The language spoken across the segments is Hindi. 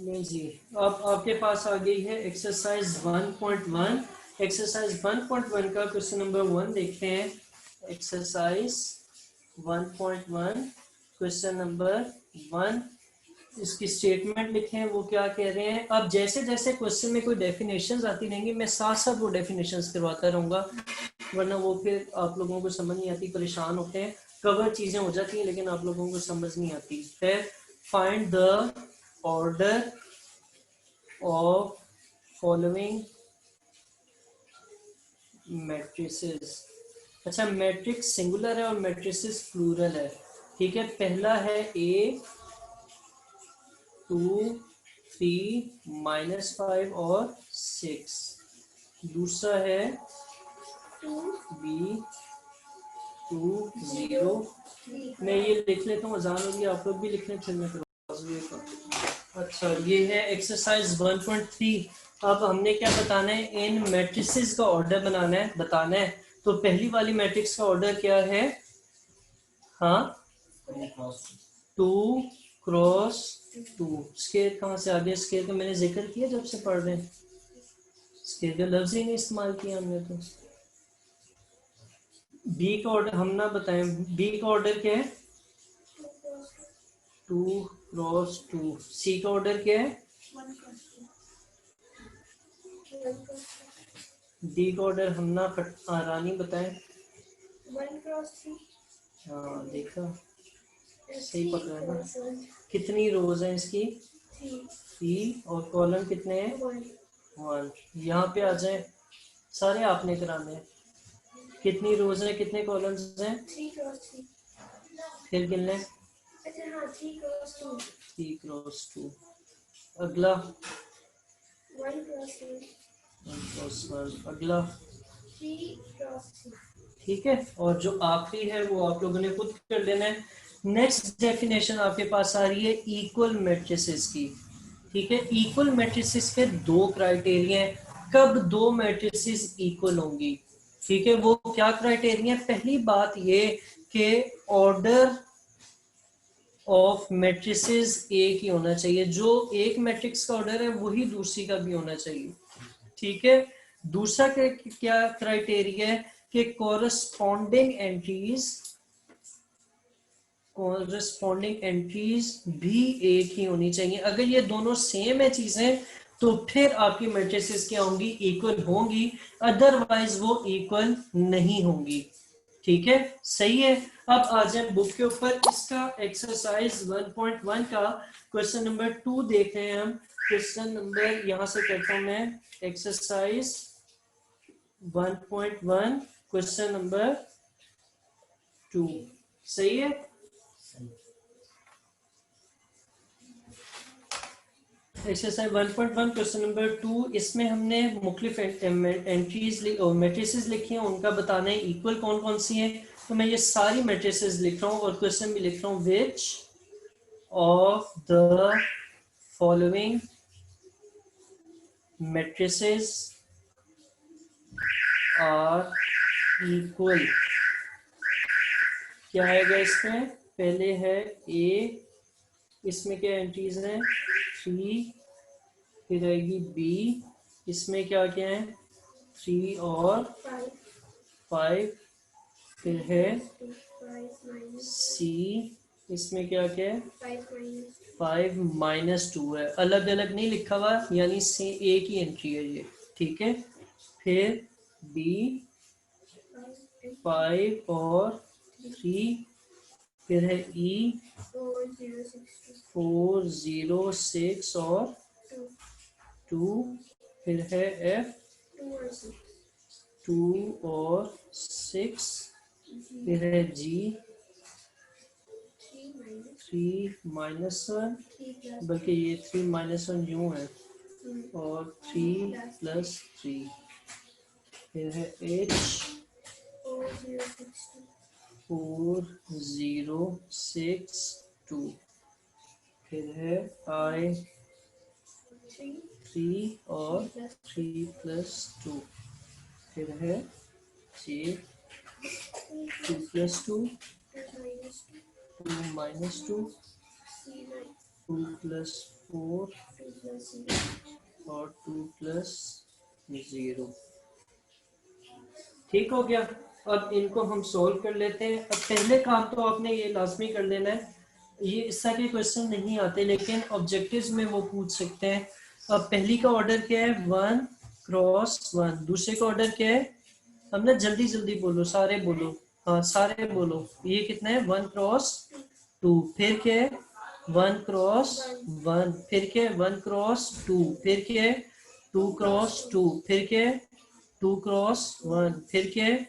नहीं जी, अब आपके पास आ गई है एक्सरसाइज 1.1। एक्सरसाइज 1.1 का क्वेश्चन नंबर 1 देखते हैं। एक्सरसाइज 1.1 क्वेश्चन नंबर 1, इसकी स्टेटमेंट लिखें। वो क्या कह रहे हैं, अब जैसे जैसे क्वेश्चन में कोई डेफिनेशंस आती रहेंगी मैं साथ साथ वो डेफिनेशंस करवाता रहूँगा, वरना वो फिर आप लोगों को समझ नहीं आती, परेशान होते हैं। कवर चीज़ें हो जाती हैं लेकिन आप लोगों को समझ नहीं आती। फिर find the order of following matrices. अच्छा, मैट्रिक्स सिंगुलर है और मैट्रिसेस प्लूरल है। ठीक है, पहला है ए 2 3 -5 और 6। दूसरा है बी 2 0। मैं ये लिख लेता हूँ, आसान होगी, आप लोग भी लिख लें फिर मैं करवा। अच्छा, ये है एक्सरसाइज 1.3। अब हमने क्या बताना है, इन मैट्रिसेस का ऑर्डर बताना है। तो पहली वाली मैट्रिक्स का ऑर्डर क्या है? हाँ, 2 क्रॉस 2। स्केयर कहाँ से आ गया? स्केयर का मैंने जिक्र किया जब से पढ़ रहे हैं, स्केयर का लफ्ज ही नहीं इस्तेमाल किया हमने। तो बी का ऑर्डर हम ना बताएं, बी का ऑर्डर क्या है? 2 क्रॉस 2। सी का ऑर्डर क्या है? डी का ऑर्डर हम ना रानी बताएं। 1 क्रॉस 3। हाँ, देखा, सही पकड़ा ना। कितनी रोज है इसकी? 3। और कॉलम कितने हैं? 1। यहाँ पे आ जाए, सारे आपने कराने हैं। कितनी रोज है, कितने कॉलम्स हैं? 3 क्रॉस 3। फिर गिनने। अच्छा हाँ, 3 क्रॉस 2। 3 क्रॉस 2। अगला 1 क्रॉस 1। 1 क्रॉस 1। अगला 3 क्रॉस 3। ठीक है, और जो आखिरी है वो आप लोगों ने खुद कर लेना है। नेक्स्ट डेफिनेशन आपके पास आ रही है इक्वल मैट्रिसेस की। ठीक है, इक्वल मैट्रिसेस के दो क्राइटेरिया हैं, कब दो मैट्रिसेस इक्वल होंगी। ठीक है, वो क्या क्राइटेरिया है? पहली बात ये कि ऑर्डर ऑफ मैट्रिसेस एक ही होना चाहिए, जो एक मैट्रिक्स का ऑर्डर है वही दूसरी का भी होना चाहिए। ठीक है, दूसरा क्या क्राइटेरिया है कि कॉरस्पॉन्डिंग एंट्रीज भी एक ही होनी चाहिए। अगर ये दोनों सेम है चीजें तो फिर आपकी मैट्रिसेस क्या होंगी? इक्वल होंगी, अदरवाइज वो इक्वल नहीं होंगी। ठीक है, सही है। अब आ जाए बुक के ऊपर, इसका एक्सरसाइज 1.1 का क्वेश्चन नंबर 2 देख रहे हैं हम। क्वेश्चन नंबर यहां से करता हूं मैं, एक्सरसाइज 1.1 क्वेश्चन नंबर 2। सही है। एक्सरसाइज 1.1 क्वेश्चन नंबर 2, इसमें हमने मुख्तलिफ एंट्रीज मैट्रिसेस लिखी हैं, उनका बताना है इक्वल कौन कौन सी हैं। तो मैं ये सारी मैट्रिसेस लिख रहा हूँ और क्वेश्चन भी लिख रहा हूँ। Which of the following matrices are equal. क्या आएगा इसमें? पहले है ए, इसमें क्या एंट्रीज हैं? 3। फिर आएगी बी, इसमें क्या क्या है? 3 और 5। फिर है सी, इसमें क्या क्या है? 5 -2 है, अलग अलग नहीं लिखा हुआ, यानी से एक ही एंट्री है ये। ठीक है, फिर बी 5 और 3। फिर है ई 4 0 6 और 2। फिर है एफ 2 और 6। फिर है जी 3 -1, बल्कि ये 3 -1 यूं है, और 3 +3। फिर है एच 4 0 6 2। फिर है आई 3 और 3 +2। फिर है जे 2 +2 2 -2 2 +4 4 2 plus 0. और 2 प्लस 0। ठीक हो गया। अब इनको हम सॉल्व कर लेते हैं। अब पहले काम तो आपने ये लाजमी कर लेना है, ये इस तरह के क्वेश्चन नहीं आते लेकिन ऑब्जेक्टिव्स में वो पूछ सकते हैं। अब पहली का ऑर्डर क्या है, 1 क्रॉस 1। दूसरे का ऑर्डर क्या है, हमने जल्दी जल्दी बोलो, सारे बोलो, हाँ सारे बोलो। ये कितना है, 1 क्रॉस 2। फिर क्या है, 1 क्रॉस 1। फिर क्या है, 1 क्रॉस 2। फिर क्या है, 2 क्रॉस 2। फिर क्या है, 2 क्रॉस 1। फिर क्या है,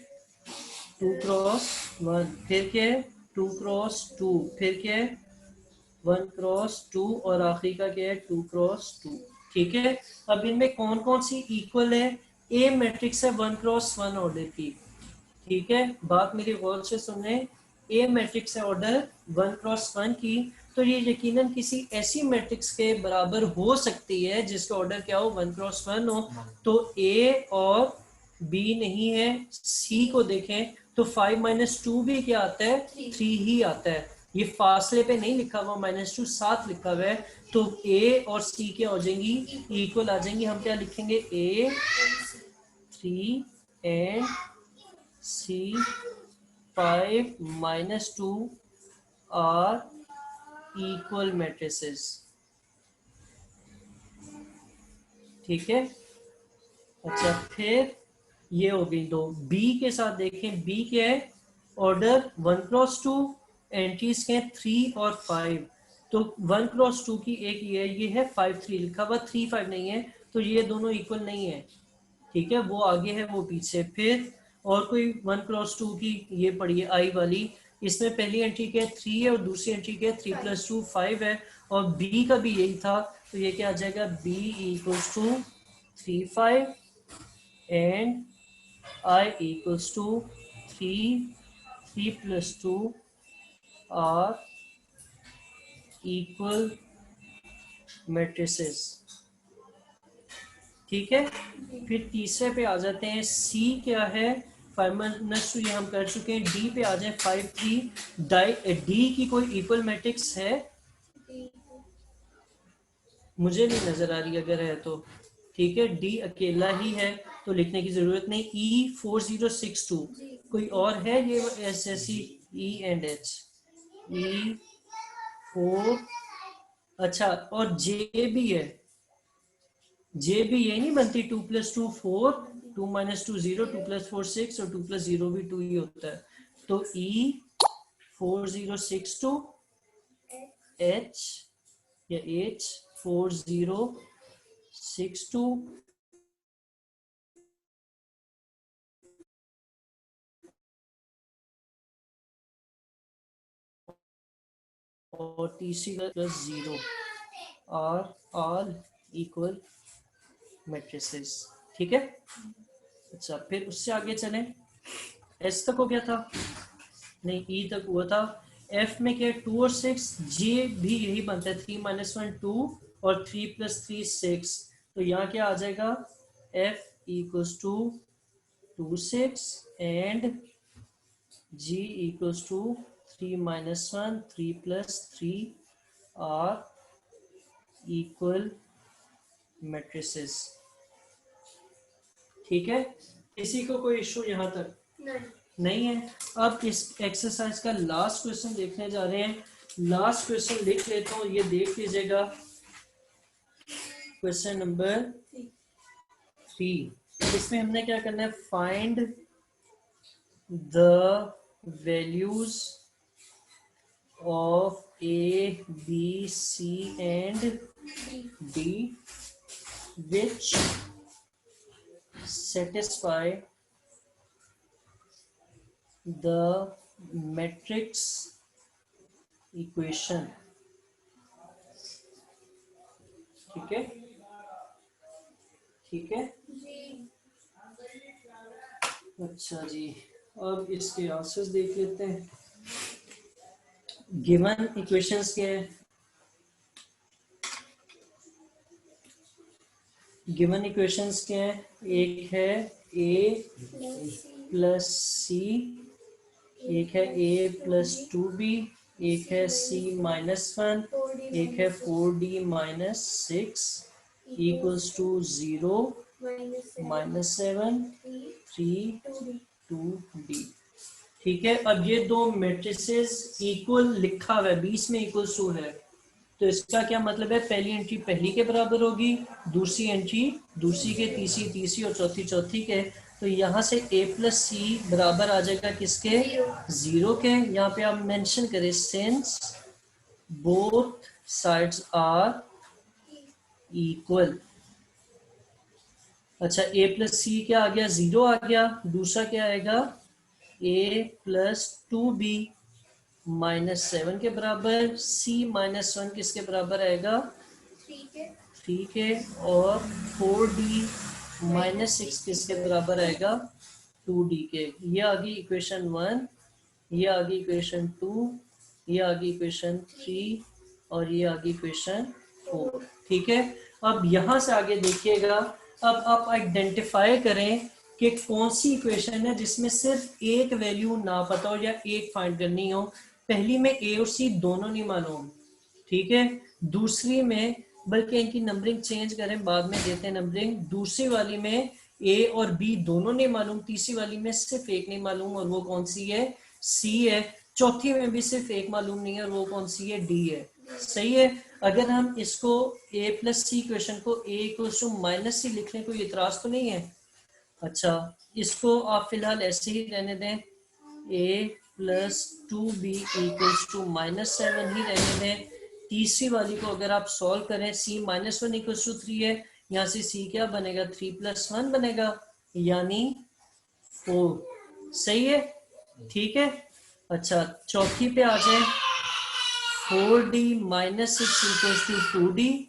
2 क्रॉस 1। फिर क्या है, 2 क्रॉस 2। फिर क्या है, 1 क्रॉस 2। और आखिरी का क्या है, 2 क्रॉस 2। ठीक है। अब इनमें कौन कौन सी इक्वल है, ए मैट्रिक्स है 1 क्रॉस 1 ऑर्डर की। ठीक है, बात मेरी गौर से सुनने। ए मैट्रिक्स है ऑर्डर 1 क्रॉस 1 की, तो ये यकीनन किसी ऐसी मैट्रिक्स के बराबर हो सकती है जिसका ऑर्डर क्या हो, 1 क्रॉस 1 हो। तो ए और बी नहीं है। सी को देखें तो 5 माइनस 2 भी क्या आता है, 3 ही आता है। ये फासले पे नहीं लिखा हुआ, -2 साथ लिखा हुआ है। तो ए और सी क्या हो जाएंगी, इक्वल आ जाएंगी। हम क्या लिखेंगे, A 3 and C 5 minus 2 are equal matrices. ठीक है। अच्छा, फिर ये हो गई दो। बी के साथ देखें, बी क्या है, ऑर्डर 1 क्रॉस 2, एंट्रीज के 3 और 5। तो 1 क्रॉस 2 की एक ये है 5 3 लिखा हुआ, 3 5 नहीं है, तो ये दोनों इक्वल नहीं है। ठीक है, वो आगे है वो पीछे। फिर और कोई 1 क्रॉस 2 की ये पड़ी है आई वाली, इसमें पहली एंट्री क्या है, 3 है, और दूसरी एंट्री क्या है, 3 प्लस 2 5 है। और बी का भी यही था, तो ये क्या आ जाएगा, B equals to 3 5 and I equals to 3 plus 2 are equal matrices। ठीक है। फिर तीसरे पे आ जाते हैं, C क्या है, 5 माइनस 2 ये हम कर चुके हैं। D पे आ जाए 5 3। D की कोई इक्वल मैट्रिक्स है, मुझे नहीं नजर आ रही, अगर है तो ठीक है। D अकेला ही है तो लिखने की जरूरत नहीं। E4062 कोई और है, ये ऐसी E एंड H, E4। अच्छा, और J भी है, J भी ये नहीं बनती, 2 प्लस 2 4, 2 माइनस 2 0, 2 प्लस 4 6, और 2 प्लस 0 भी 2 ही होता है। तो E4062 H या H4062 और तीसरी का plus 0 are all equal matrices. ठीक है। अच्छा, फिर उससे आगे चलें। एस तक हो गया था, नहीं ई तक हुआ था। एफ में क्या, 2 और 6। जे भी यही बनता है, 3 माइनस 1 2 और 3 प्लस 3 6। तो यहाँ क्या आ जाएगा, F equals to 2 6 and G equals to 3 minus 1 3 plus 3 are equal matrices. ठीक है, किसी को कोई इशू यहाँ तक नहीं है। अब इस एक्सरसाइज का लास्ट क्वेश्चन देखने जा रहे हैं। लास्ट क्वेश्चन लिख लेता हूँ, ये देख लीजिएगा। Question number 3। इसमें हमने क्या करना है, find the values of A B C and D which satisfy the matrix equation। ठीक है, ठीक है। अच्छा जी, अब इसके आंसर्स देख लेते हैं। गिवन इक्वेशंस क्या है, गिवन इक्वेशंस क्या है, एक है a प्लस सी, एक है a प्लस 2b, एक है C-1, एक है 4D-6 इक्वल्स टू 0 -7 3 2D। ठीक है, अब ये दो मैट्रिसेस इक्वल लिखा हुआ है, 20 में इक्वल्स टू है, तो इसका क्या मतलब है, पहली एंट्री पहली के बराबर होगी, दूसरी एंट्री दूसरी के, तीसरी और चौथी के। तो यहाँ से a प्लस सी बराबर आ जाएगा किसके, 0 के। यहाँ पे आप मेंशन करें since both sides are equal. अच्छा, a प्लस सी क्या आ गया, 0 आ गया। दूसरा क्या आएगा, a प्लस 2b -7 के बराबर, C-1 किसके बराबर आएगा, 3 के, और 4D-6 किसके बराबर आएगा, 2D के। ये आ गई इक्वेशन 1, ये आ गई इक्वेशन 2, ये आ गई इक्वेशन 3, और ये आ गई इक्वेशन 4। ठीक है, अब यहां से आगे देखिएगा, अब आप आइडेंटिफाई करें कि कौन सी इक्वेशन है जिसमें सिर्फ एक वैल्यू ना पता हो या एक फाइंड करनी हो। पहली में ए और सी दोनों नहीं मालूम, ठीक है। दूसरी में, बल्कि इनकी नंबरिंग चेंज करें, बाद में देते हैं नंबरिंग। दूसरी वाली में ए और बी दोनों नहीं मालूम, तीसरी वाली में सिर्फ एक नहीं मालूम, और वो कौन सी है, सी है। चौथी में भी सिर्फ एक मालूम नहीं है, और वो कौन सी है, डी है। सही है। अगर हम इसको a प्लस सी क्वेश्चन को a इक्वल्स टू -c लिखने को इतराज तो नहीं है। अच्छा, इसको आप फिलहाल ऐसे ही रहने दें, a plus 2b equals to -7 ही रहने दें। तीसरी वाली को अगर आप सॉल्व करें, C-1 इक्वल्स टू 3 है, यहाँ से C क्या बनेगा, 3 + 1 बनेगा, यानी 4। सही है, ठीक है। अच्छा, चौथी पे आ जाए, 4D-6 equals to 2D।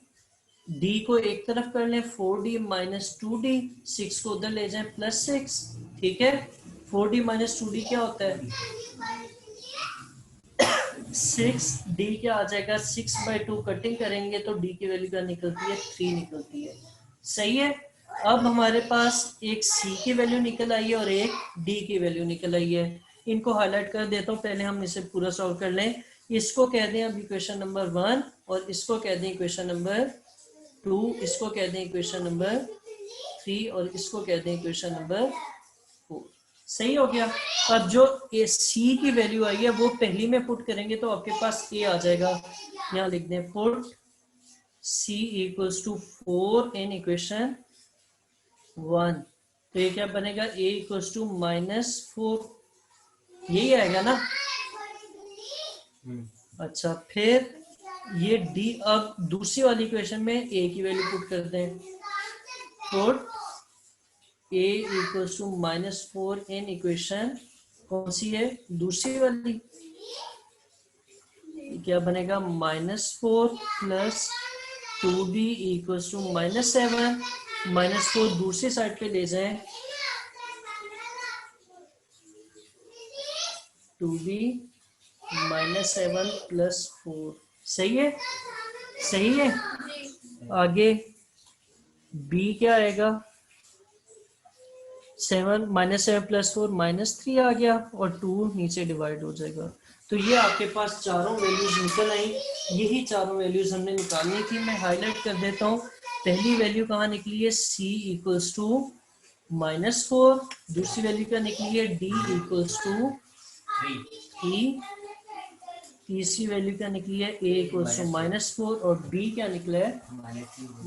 D को एक तरफ कर लें, 4D-2D, 6 को उधर ले जाएं, +6। ठीक है, 4D-2D क्या होता है, 6D क्या आ जाएगा, 6/2 कटिंग करेंगे तो D की वैल्यू क्या निकलती है, 3 निकलती है। सही है। अब हमारे पास एक C की वैल्यू निकल आई है और एक D की वैल्यू निकल आई है। इनको हाईलाइट कर देता हूँ, पहले हम इसे पूरा सॉल्व कर लें। इसको कह दें अब इक्वेशन नंबर 1, और इसको कह दें इक्वेशन नंबर 2, इसको कह दें इक्वेशन नंबर 3, और इसको कह दें इक्वेशन नंबर 4। सही हो गया। अब जो ए सी की वैल्यू आई है वो पहली में पुट करेंगे तो आपके पास ए आ जाएगा। यहाँ लिख दें put C equals to 4 in equation 1। तो ये क्या बनेगा, ए इक्वल्स टू -4, यही आएगा ना। अच्छा, फिर ये डी, अब दूसरी वाली इक्वेशन में ए की वैल्यू पुट कर दें, put a equals to -4 in equation, कौन सी है, दूसरी वाली। क्या बनेगा, -4 + 2d इक्वल्स टू -7। -4 दूसरी साइड पे ले जाएं, 2d -7 + 4। सही है, सही है। आगे b क्या आएगा, 7 -7 + 4 -3 आ गया, और 2 नीचे डिवाइड हो जाएगा। तो ये आपके पास चारों वैल्यूज निकल आई। यही चारों वैल्यूज हमने निकालनी थी। मैं हाईलाइट कर देता हूँ। पहली वैल्यू कहाँ निकली है, c इक्वल्स टू -4। दूसरी वैल्यू क्या निकली है, d इक्वल्स टू 3। तीसरी वैल्यू क्या निकली है, a इक्वल्स टू -4, और b क्या निकला है,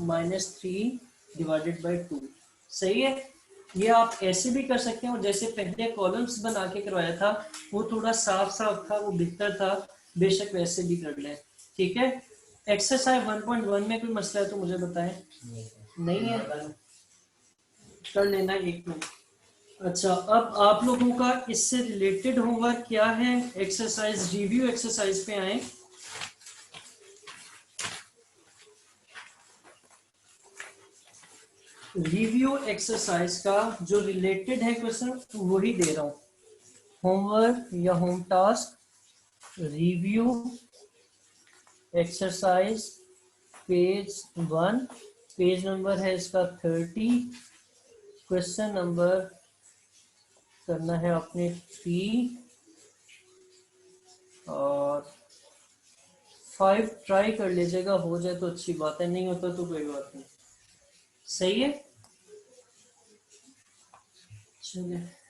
-3/2। सही है। ये आप ऐसे भी कर सकते हैं, और जैसे पहले कॉलम्स बना के करवाया था वो थोड़ा साफ साफ था, वो बेहतर था, बेशक वैसे भी कर लें। ठीक है। एक्सरसाइज 1.1 में कोई मसला है तो मुझे बताएं। नहीं है, कर लेना 1 मिनट। अच्छा, अब आप लोगों का इससे रिलेटेड होमवर्क क्या है, एक्सरसाइज रिव्यू एक्सरसाइज पे आए। रिव्यू एक्सरसाइज का जो रिलेटेड है क्वेश्चन वही दे रहा हूँ। होमवर्क या home task, review exercise page 1, page number है इसका 30, क्वेश्चन नंबर करना है आपने 3 और 5 ट्राई कर लीजिएगा, हो जाए तो अच्छी बात है, नहीं होता तो कोई बात नहीं। सही है, चलिए।